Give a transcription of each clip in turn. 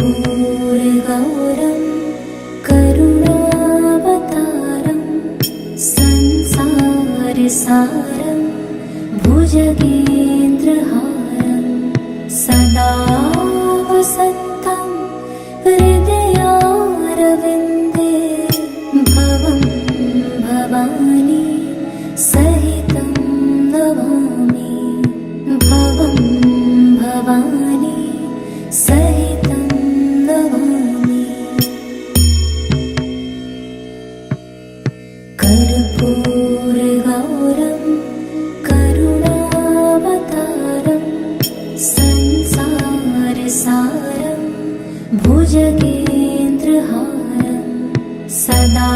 कर्पूरगौरं करुणावतारं संसारसारं भुजगेन्द्रहारं सदा वसन्तं हृदयारविन्दे भवं भवानी सहितं नमामि भवं भवानी सहितं नमामि। कर्पूरगौरं करुणावतारं संसारसारं भुजगेन्द्रहारं सदा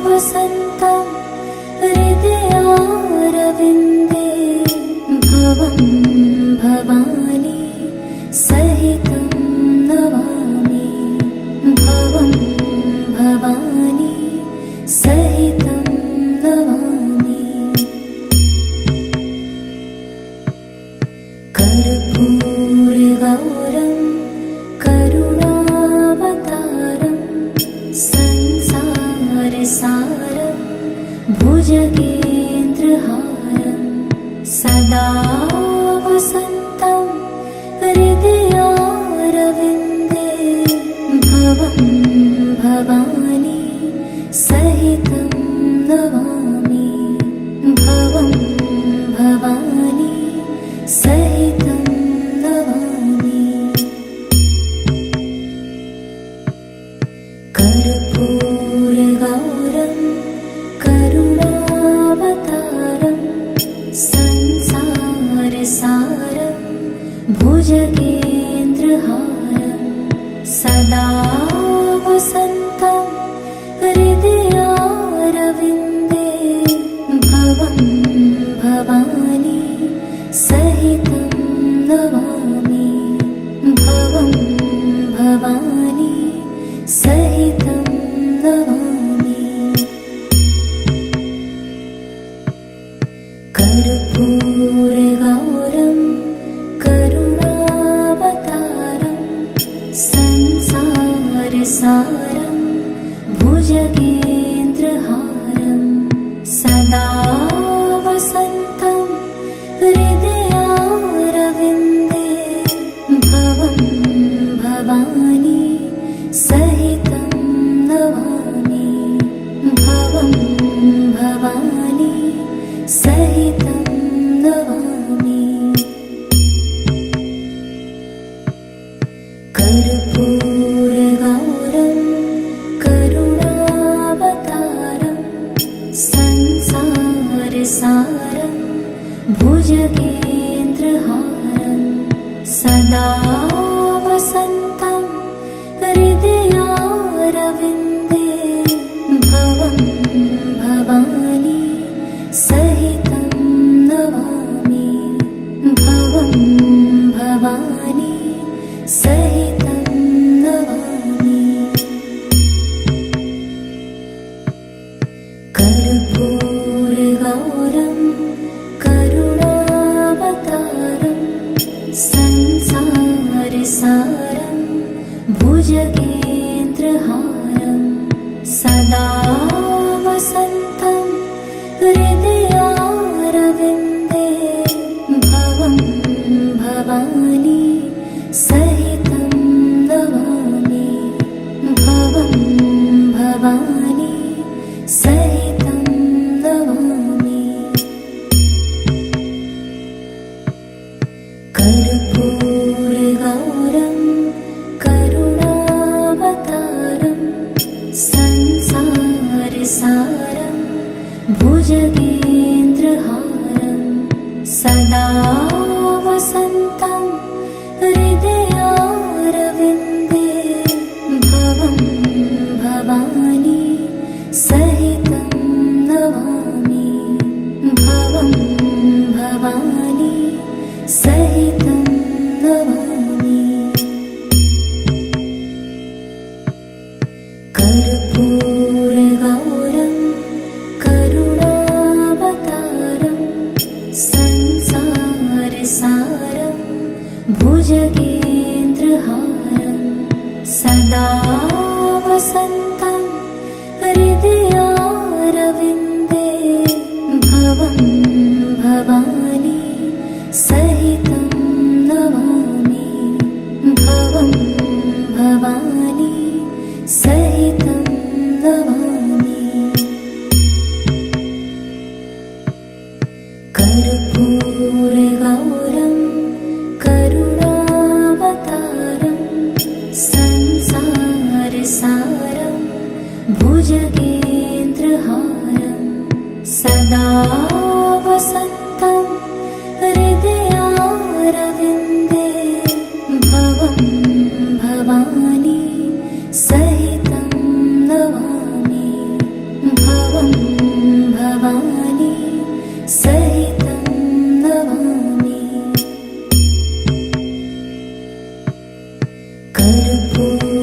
वसन्तं हृदयारविन्दे भवं भवानी सहितं नमामि भवं भवानी सहितं नमामि। कर्पूरगौरं करुणावतारं संसारसारं भुजगेन्द्रहारं सदा वसन्तं हृदयारविन्दे भवं भवानी सहितं नमामि भवं भवानी सहितं नमामि। कर्पूरगौरं करुणावतारं संसारसारं भुजगेन्द्रहारं सदा वसन्तं हृदयारविन्दे भवं भवानी सहितं नमामि भवं भवानी सहितं नमामि। कर्पूरगौरं करुणावतारं संसारसारं भुजगेन्द्रहारं सदा वसन्तं हृदयारविन्दे भवं भवानी सहितं नमामि भवं भवानी सहितं नमामि। कर्पूरगौरं करुणावतारं संसारसारं भुजगेन्द्रहारं सदा वसन्तं हृदयारविन्दे भवं भवानी सहितं नमामि भवं भवानी सहितं नमामि। कर्पूरगौरं करुणावतारं संसारसारं भुजगेन्द्रहारं सदा वसन्तं हृदयारविन्दे भवं भवानी सहितं नमामि भवं भवानी सहितं नमामि। कर्पूरगौरं करुणावतारं संसारसारं भुजगेन्द्रहारं सदा वसन्तं हृदयारविन्दे भवं भवानी सहितं नमामि भवं भवानी सहितं नमामि। कर्पूरगौरं करुणावतारं संसारसारं भुजगेन्द्रहारं सदा वसन्तं हृदयारविन्दे भवं भवानी सहितं नमामि भवं भवानी सहितं नमामि कर्पूरगौरं करुणावतारं संसारसारं भुजगेन्द्रहारं सदा वसन्तं हृदयारविन्दे भवं भवानी सहितं नमामि भवं भवानी सहितं नमामि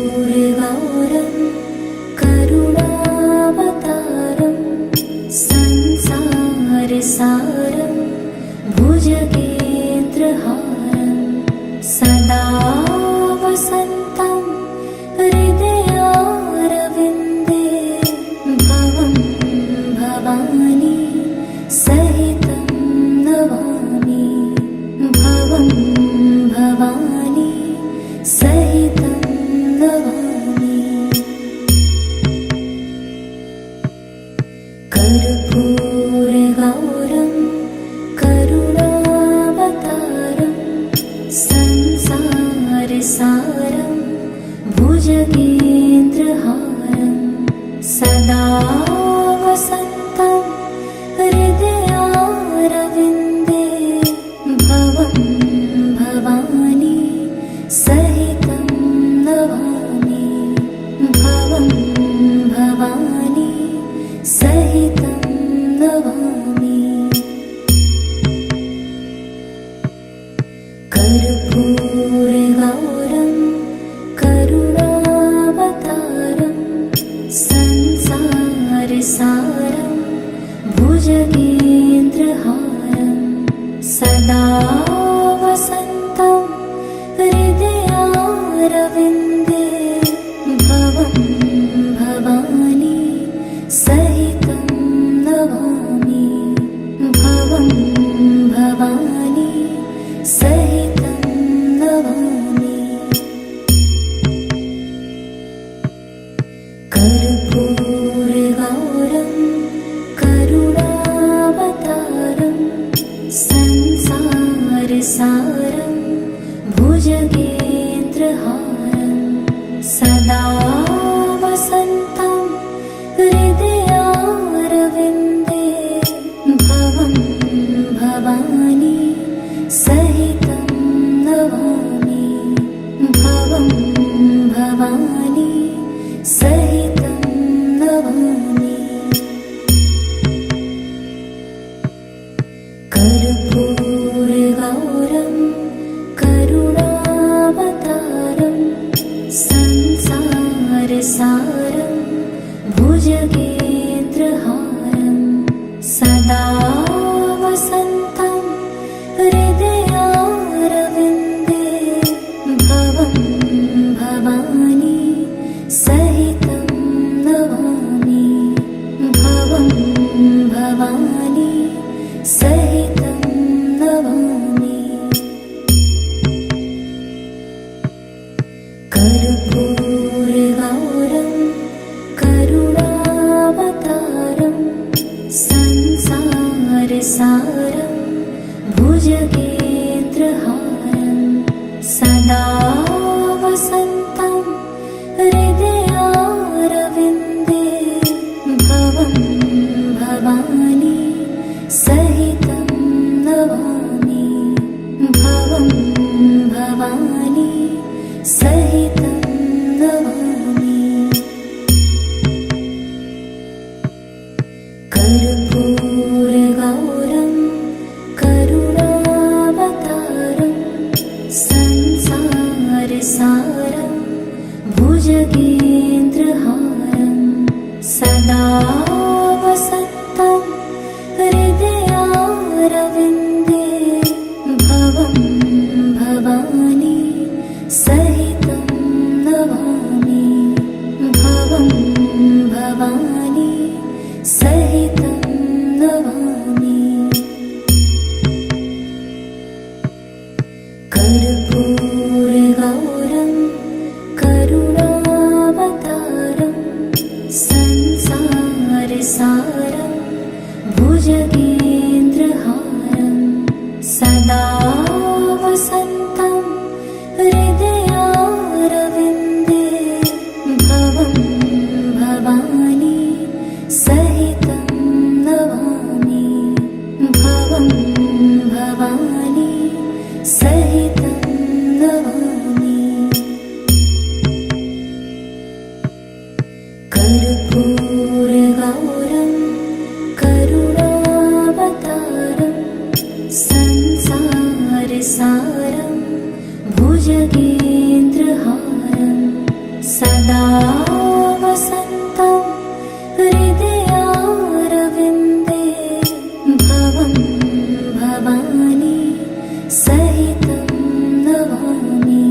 कर्पूरगौरं करुणावतारं संसारसारं भुजगेन्द्रहारं सदा वसन्तं हृदयारविन्दे भवं भवानी सहितं नमामि भवं भवानी सहितं नमामि कर्पूरगौरं करुणावतारं संसारसारं भुजगेन्द्रहारं सदा वसन्तं हृदयारविन्दे भवं भवानी सहितं नमामि भवं भवानी सहितं नमामि कर्पूरगौरं करुणावतारं संसारसारं भुजगेन्द्रहारं सदा वसन्तं हृदयारविन्दे भवं भवानी सहितं नमामि भवं भवानी सहितं नमामि कर्पूरगौरं करुणावतारं संसारसारं भुजगेन्द्रहारं सदा वसन्तं हृदयारविन्दे भवं भवानी सहितं नमामि भवं भवानी सहितं नमामि कर्पूरगौरं करुणावतारं संसारसारं भुजगेन्द्रहारं सदा वसन्तं हृदयारविन्दे भवं भवानी सहितं नमामि भवं भवानी सहितं नमामि कर्पूरगौरं करुणावतारं संसारसारं भुजगेन्द्रहारं सदा वसन्तं हृदयारविन्दे भवं भवानी सहितं नमामि भवं भवानी सहितं नमामि कर्पूरगौरं करुणावतारं सारं भुजगेन्द्रहारं सदा वसन्तं हृदयारविन्दे भवं भवानी सहितं नमामि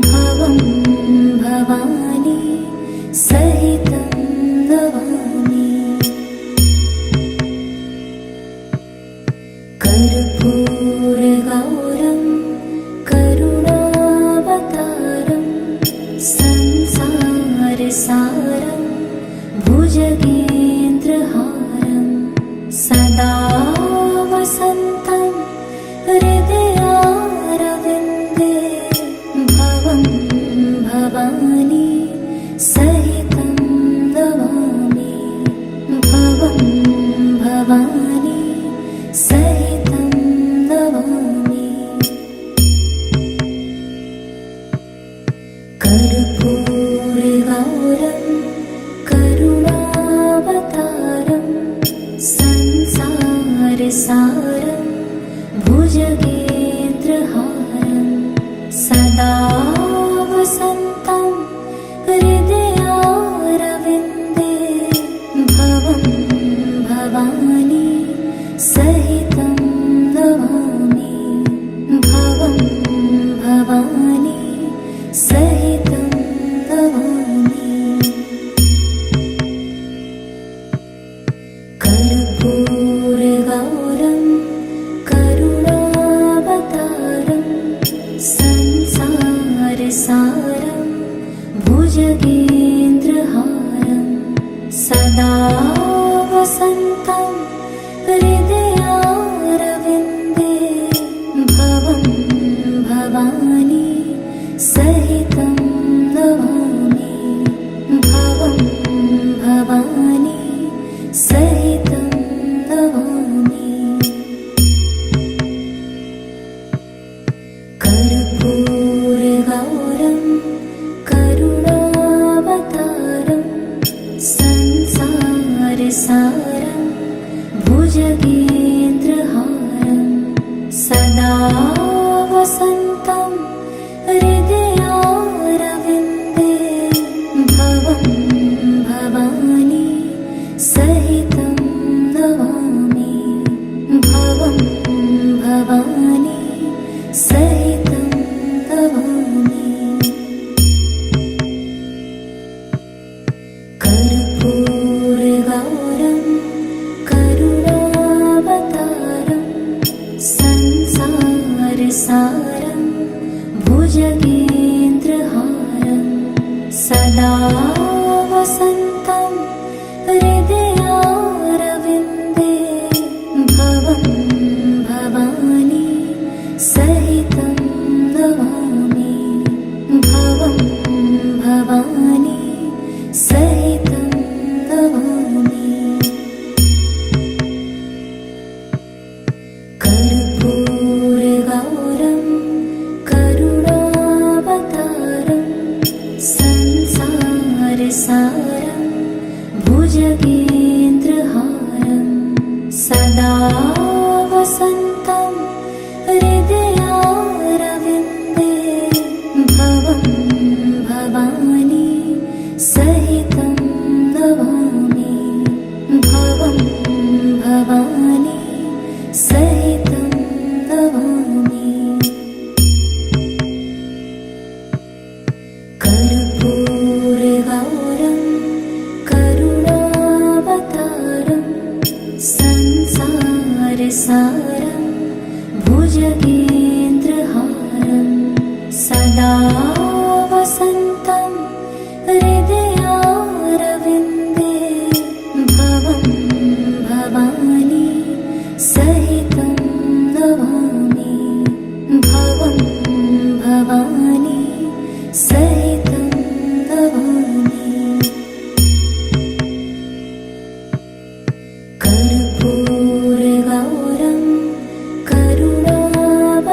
भवं भवानी सहितं नमामि कर्पूरगौरं करुणावतारं संसारसारं भुजगेन्द्रहारं सदा वसन्तं हृदयारविन्दे भवं भवानी सहितं नमामि भवं भवानी सहितं नमामि कर्पूरगौरं करुणावतारं संसारसारं भुजगेन्द्रहारं सदा वसन्तं हृदयारविन्दे भवं भवानी सहितं नमामि भवं भवानी सहितं नमामि कर्पूरगौरं करुणावतारं संसारसारं भुजगेन्द्रहारं सदा वसन्तं हृदयारविन्दे भवं भवानी सहितं नमामि भवं भवानी सहितं नमामि कर्पूरगौरं करुणावतारं संसारसारं भुजगेन्द्रहारं सदा वसन्तं हृदयारविन्दे भवं भवानी सहितं नमामि भवं भवानी सहितं नमामि कर्पूरगौरं करुणावतारं संसारसारं भुजगेन्द्रहारं सदा वसन्तं हृदयारविन्दे भवं भवानी सहितं नमामि भवं भवानी सहितं नमामि कर्पूरगौरं करुणावतारं संसारसारं भुजगेन्द्रहारं सदा वसन्तं हृदयारविन्दे भवं भवानी सहितं नमामि भवं भवानी सहितं नमामि कर्पूरगौरं करुणावतारं संसारसारं भुजगेन्द्रहारं सदा वसन्तं हृदयारविन्दे भवं भवानी सहितं नमामि भवं भवानी सहितं नमामि कर्पूरगौरं करुणावतारं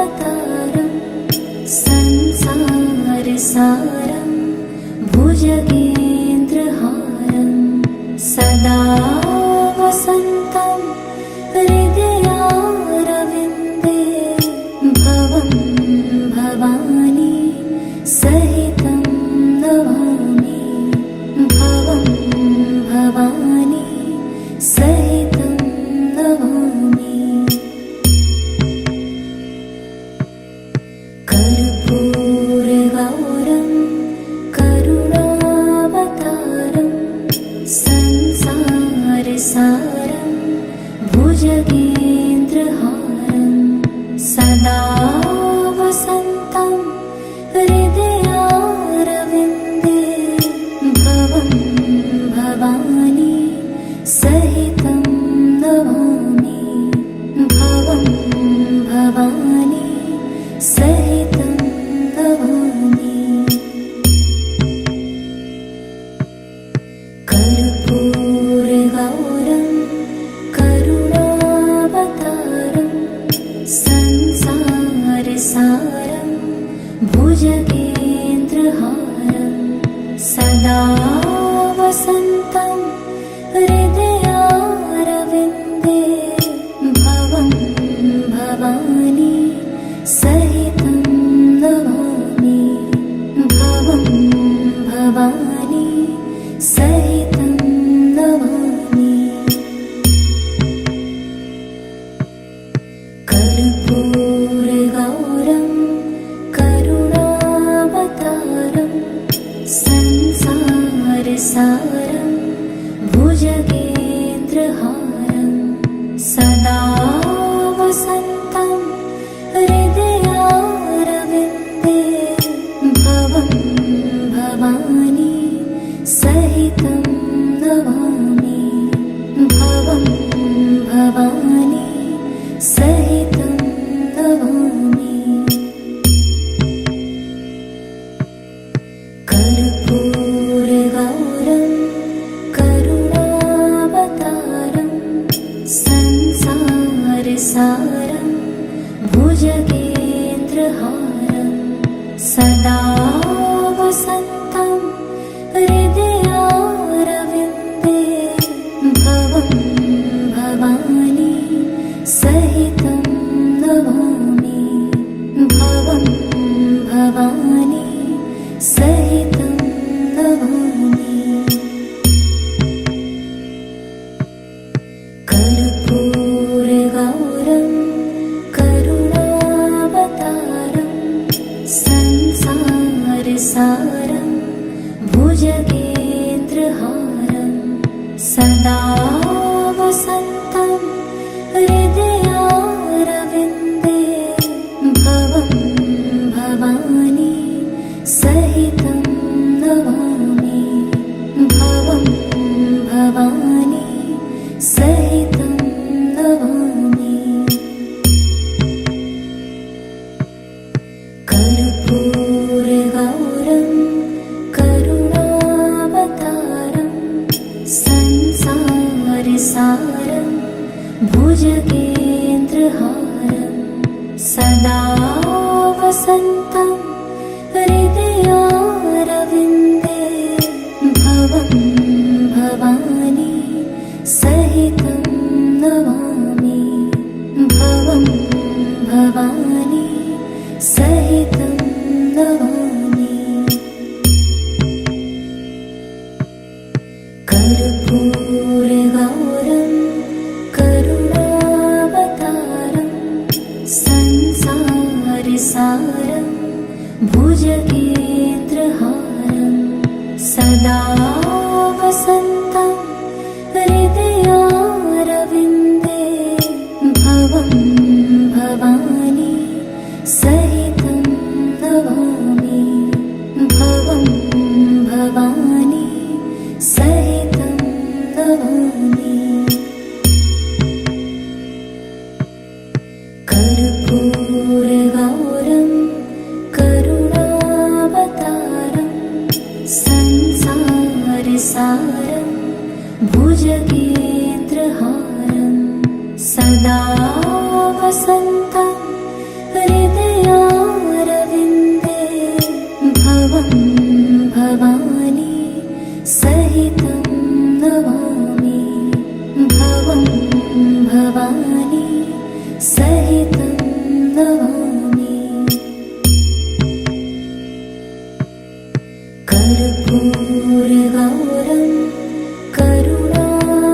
सहितं नमामि। कर्पूरगौरं करुणावतारं संसारसारं भुजगेन्द्रहारं सदा वसन्तं हृदयारविन्दे भवं भवानी सहितं नमामि। भवं भवानी सहितं नमामि। कर्पूरगौरं करुणावतारं संसारसारं भुजगेन्द्रहारं सदा वसन्तं हृदयारविन्दे भवं भवानी सहितं नमामि। भवं भवानी सहितं नमामि। कर्पूरगौरं करुणावतारं संसारसारं भुजगेन्द्रहारं सदा वसन्तं हृदयारविन्दे भवं भवानी सहितं नमामि। भवं भवानी सहितं नमामि। कर्पूरगौरं करुणावतारं संसारसारं भुजगेन्द्रहारं सदा वसन्तं हृदयारविन्दे भवं भवानी सहितं नमामि। भवं भवानी सहितं नमामि। कर्पूरगौरं करुणावतारं संसारसारं भुजगेन्द्रहारं सदा वसन्तं हृदयारविन्दे भवं भवानी सहितं नमामि। भवं भवानी सहितं नमामि। कर्पूरगौरं करुणावतारं संसारसारं भुजगेन्द्रहारं सदा वसन्तं हृदयारविन्दे भवं भवानी सहितं नमामि। भवं भवानी सहितं नमामि। कर्पूरगौरं करुणावतारं संसारसारं भुजगेन्द्रहारं सदा वसन्तं हृदयारविन्दे भवं भवानी सहितं नमामि। भवं भवानी सहितं नमामि। कर्पूरगौरं करुणावतारं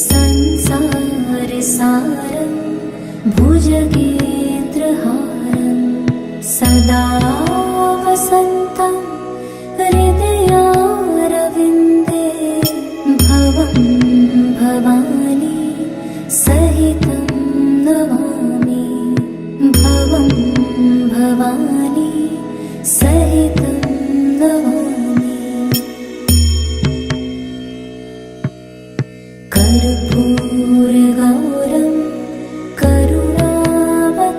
संसारसारं भुजगेन्द्रहारं सदा वसन्तं हृदयारविन्दे भवं भवानी सहितं नमामि। भवं भवानी सहितं नमामि। कर्पूरगौरं करुणावतारं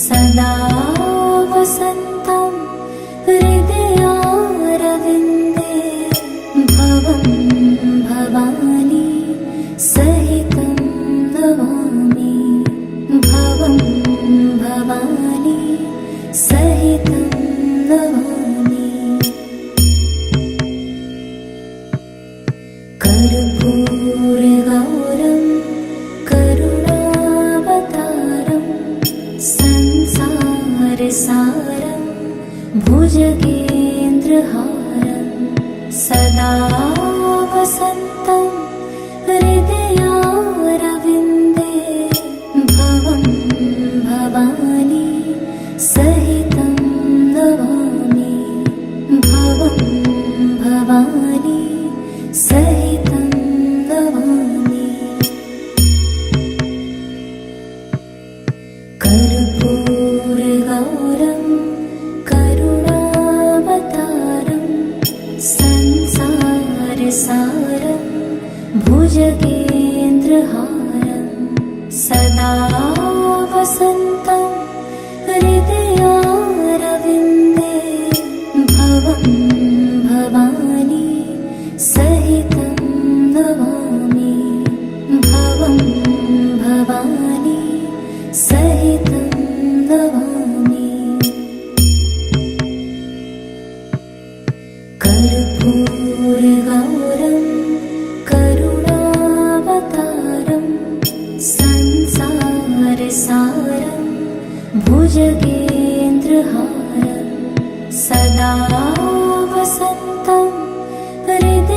सदा वसन्तं हृदयारविन्दे भवं भवानी सहितं नमामि भवं भवानी सहितं नमामि कर्पूरगौरं करुणावतारं संसारसारं भुजगेन्द्रहारं सदा वसन्तं हृदयारविन्दे भवं भवानी सहितं नमामि भवं भवानी सहितं नमामि कर्पूरगौरं करुणावतारं संसारसारं भुजगेन्द्रहारं सदा वसन्तं हृदयारविन्दे भवं भवानी सहितं नमामि भवं भवानी सहितं नमामि कर्पूरगौरं करुणावतारं संसारसारं भुजगेन्द्रहारं सदा वसन्तं हृदयारविन्दे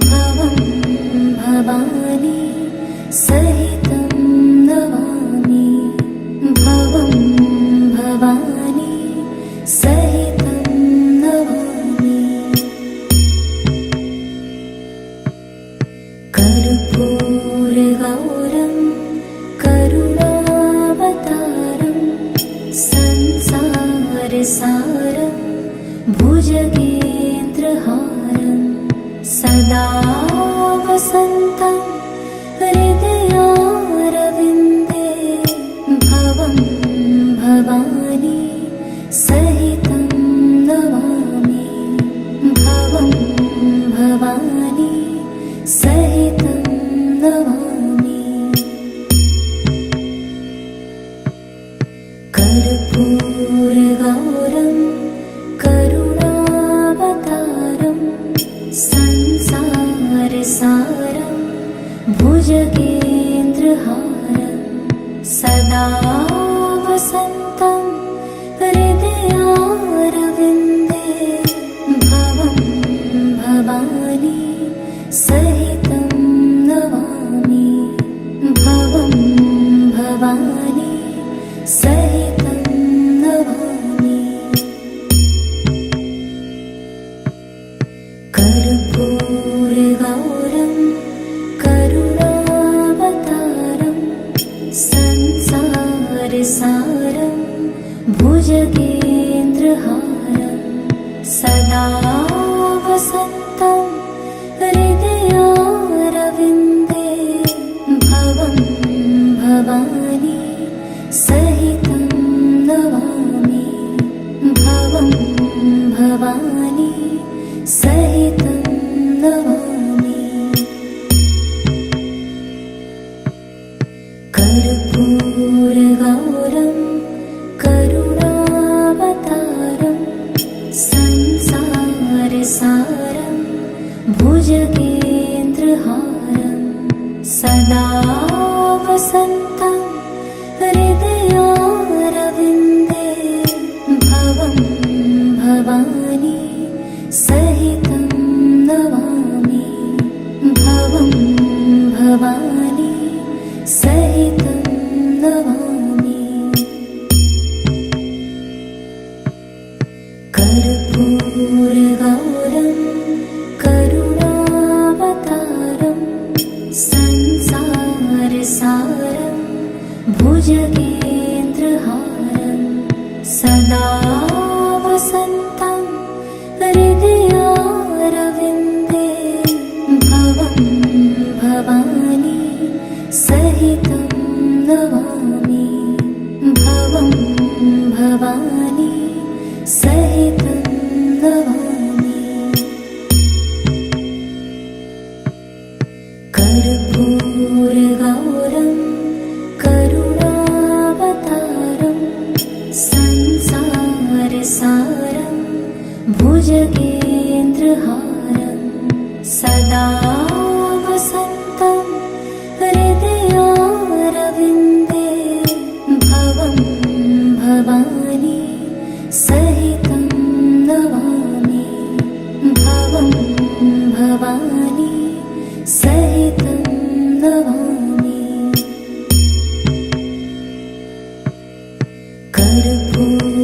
भवं भवानी सहितं नमामि भवं भवानी सहितं नमामि कर्पूरगौरं करुणावतारं संसारसारं भुजगेन्द्रहारं सदा वसन्तं हृदयारविन्दे भवं भवानी सहितं नमामि भवं भवानी सहितं नमामि कर्पूरगौरं करुणावतारं संसारसारं भुजगेन्द्रहारं सदा वसन्तं हृदयारविन्दे भवं भवानी सहितं नमामि भवं भवानी सहितं नमामि कर्पूरगौरं करुणावतारं संसारसारं भुजगेन्द्रहारं सदा वसन्तं हृदयारविन्दे भवं भवानी सहितं नमामि भवं भवानी सहितं नमामि कर्पूरगौरं करुणावतारं संसारसारं भुजगेन्द्रहारं सदा वसन्तं हृदयारविन्दे भवं भवानी सहितं नमामि भवं भवानी सहितं नमामि कर्पूरगौरं करुणावतारं संसारसारं भुजगेन्द्रहारं सदा वसन्तं हृदयारविन्दे भवं भवानी सहितं नमामि नमामि कर्पूरगौरं करुणावतारं संसारसारं भुजगेन्द्रहारं सदा वसन्तं हृदयारविन्दे भवं भवानी सहितं नमामि भवं भवानी सहितं नमामि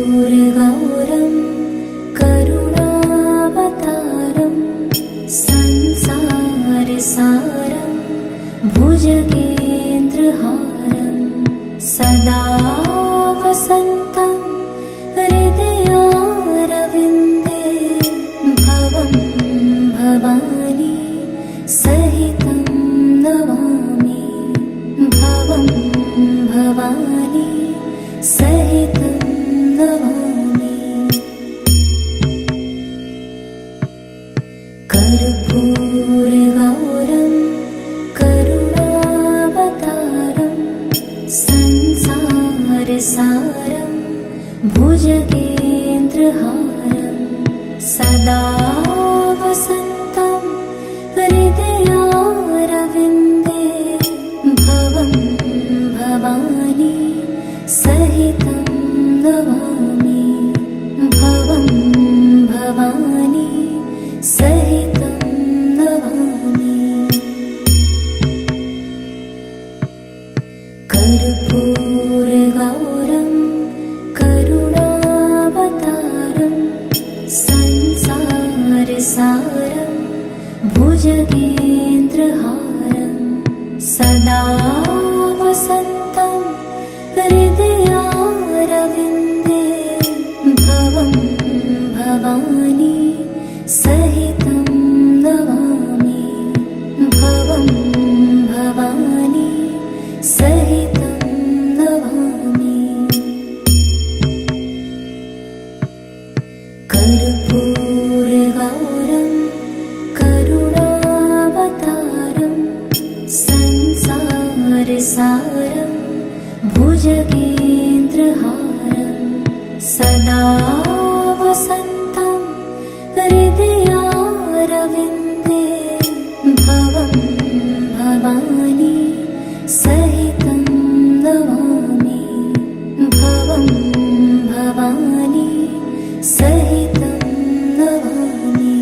कर्पूरगौरं करुणावतारं संसारसारं भुजगेन्द्रहारं सदा वसन्तं हृदयारविन्दे भवं भवानी सहितं नमामि भवं भवानी सहितं नमामि कर्पूरगौरं करुणावतारं संसारसारं भुजगेन्द्रहारं सदा वसन्तं हृदयारविन्दे भवं भवानी सहितं नमामि भवं भवानी सहितं नमामि कर्पूरगौरं करुणावतारं संसारसारं भुजगेन्द्रहारं सदा वसन्तं हृदयारविन्दे भवं भवानी सहितं नमामि भवं भवानी सहितं नमामि कर्पूरगौरं करुणावतारं संसारसारं भुजगेन्द्रहारं सदा वसन्तं हृदयारविन्दे भवं भवानी सहितं नमामि भवं भवानी सहितं नमामि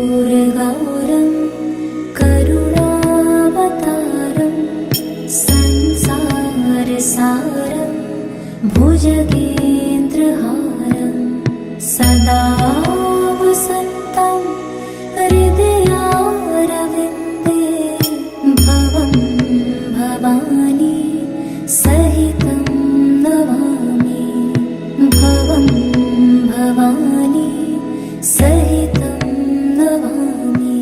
कर्पूरगौरं करुणावतारं संसारसारं भुजगेन्द्रहारं सदा वसन्तं हृदयारविन्दे भवं भवानी सहितं नमामि भवं भवानी सहितं नमामि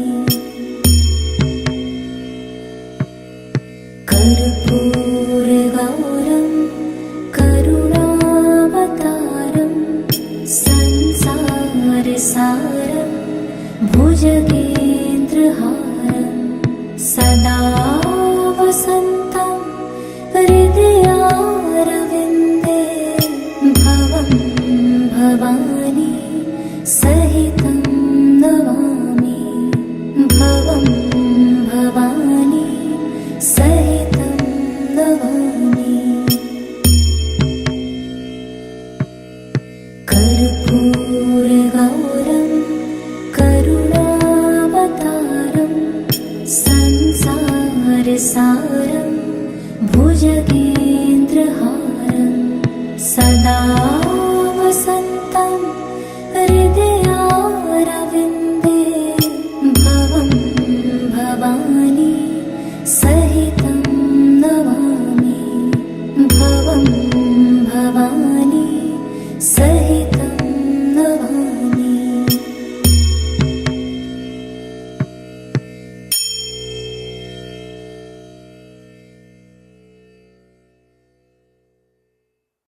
कर्पूरगौरं करुणावतारं संसारसारं भुजगेन्द्रहारं सदा वसन्तं हृदयारविन्दे भवं भवानी सहितं नमामि भवं भवानी सहितं नमामि कर्पूरगौरं करुणावतारं संसारसारं भुजगेन्द्रहारं सदा वसन्तं हृदयारविन्दे